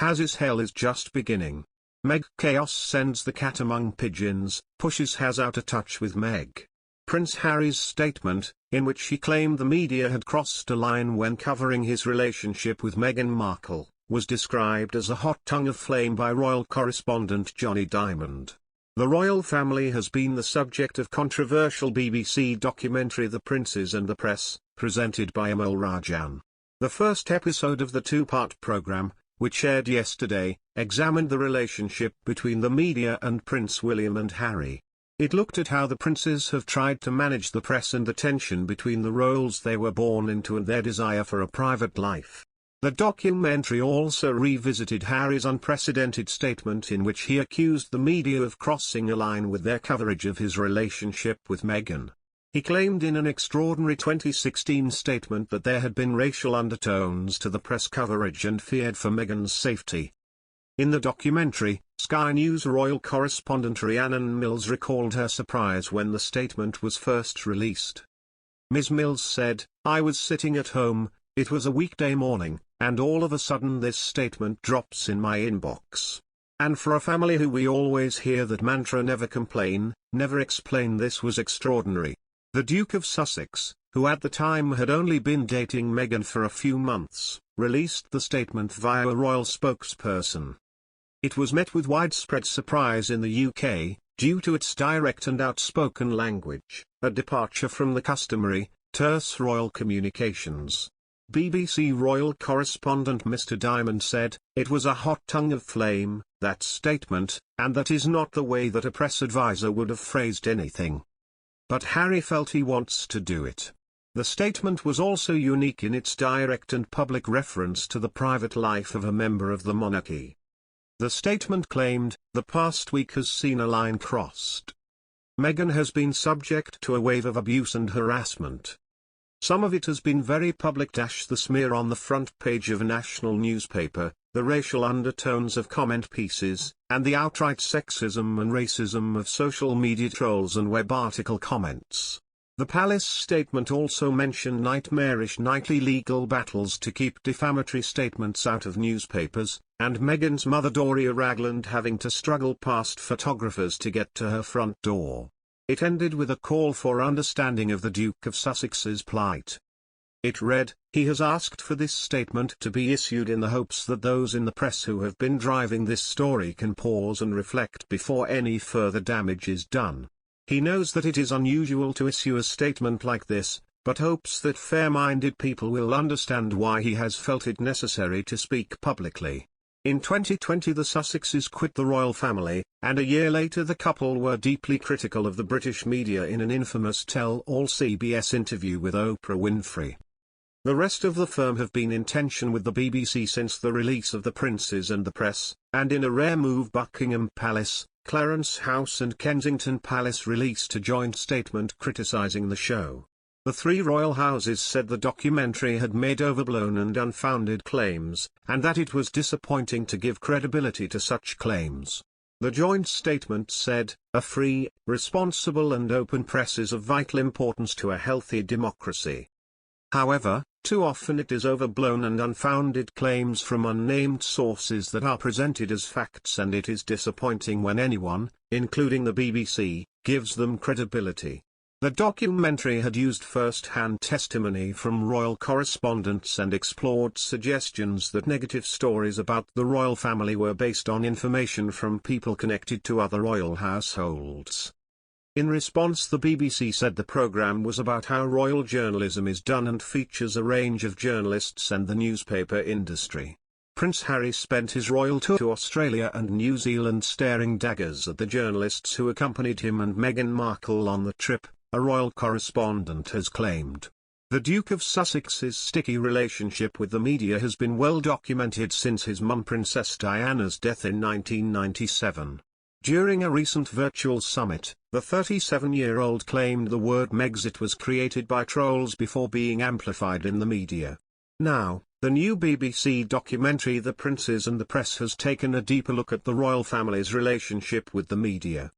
Haz's hell is just beginning. Meg chaos sends the cat among pigeons, pushes Haz out of touch with Meg. Prince Harry's statement, in which he claimed the media had crossed a line when covering his relationship with Meghan Markle, was described as a hot tongue of flame by royal correspondent Johnny Diamond. The royal family has been the subject of controversial BBC documentary The Princes and the Press, presented by Amol Rajan. The first episode of the two-part programme, which aired yesterday, examined the relationship between the media and Prince William and Harry. It looked at how the princes have tried to manage the press and the tension between the roles they were born into and their desire for a private life. The documentary also revisited Harry's unprecedented statement in which he accused the media of crossing a line with their coverage of his relationship with Meghan. He claimed in an extraordinary 2016 statement that there had been racial undertones to the press coverage and feared for Meghan's safety. In the documentary, Sky News royal correspondent Rhiannon Mills recalled her surprise when the statement was first released. Ms. Mills said, "I was sitting at home, it was a weekday morning, and all of a sudden this statement drops in my inbox. And for a family who we always hear that mantra never complain, never explain, this was extraordinary." The Duke of Sussex, who at the time had only been dating Meghan for a few months, released the statement via a royal spokesperson. It was met with widespread surprise in the UK, due to its direct and outspoken language, a departure from the customary, terse royal communications. BBC royal correspondent Mr. Diamond said, "It was a hot tongue of flame, that statement, and that is not the way that a press advisor would have phrased anything. But Harry felt he wants to do it." The statement was also unique in its direct and public reference to the private life of a member of the monarchy. The statement claimed, "The past week has seen a line crossed. Meghan has been subject to a wave of abuse and harassment. Some of it has been very public. The smear on the front page of a national newspaper, the racial undertones of comment pieces, and the outright sexism and racism of social media trolls and web article comments." The palace statement also mentioned nightmarish nightly legal battles to keep defamatory statements out of newspapers, and Meghan's mother Doria Ragland having to struggle past photographers to get to her front door. It ended with a call for understanding of the Duke of Sussex's plight. It read, "He has asked for this statement to be issued in the hopes that those in the press who have been driving this story can pause and reflect before any further damage is done. He knows that it is unusual to issue a statement like this, but hopes that fair-minded people will understand why he has felt it necessary to speak publicly." In 2020 the Sussexes quit the royal family, and a year later the couple were deeply critical of the British media in an infamous tell-all CBS interview with Oprah Winfrey. The rest of the firm have been in tension with the BBC since the release of The Princes and the Press, and in a rare move Buckingham Palace, Clarence House and Kensington Palace released a joint statement criticising the show. The three royal houses said the documentary had made overblown and unfounded claims, and that it was disappointing to give credibility to such claims. The joint statement said, "A free, responsible and open press is of vital importance to a healthy democracy. However, too often it is overblown and unfounded claims from unnamed sources that are presented as facts, and it is disappointing when anyone, including the BBC, gives them credibility." The documentary had used first-hand testimony from royal correspondents and explored suggestions that negative stories about the royal family were based on information from people connected to other royal households. In response, the BBC said the programme was about how royal journalism is done and features a range of journalists and the newspaper industry. Prince Harry spent his royal tour to Australia and New Zealand staring daggers at the journalists who accompanied him and Meghan Markle on the trip, a royal correspondent has claimed. The Duke of Sussex's sticky relationship with the media has been well documented since his mum Princess Diana's death in 1997. During a recent virtual summit, the 37-year-old claimed the word Megxit was created by trolls before being amplified in the media. Now, the new BBC documentary The Princes and the Press has taken a deeper look at the royal family's relationship with the media.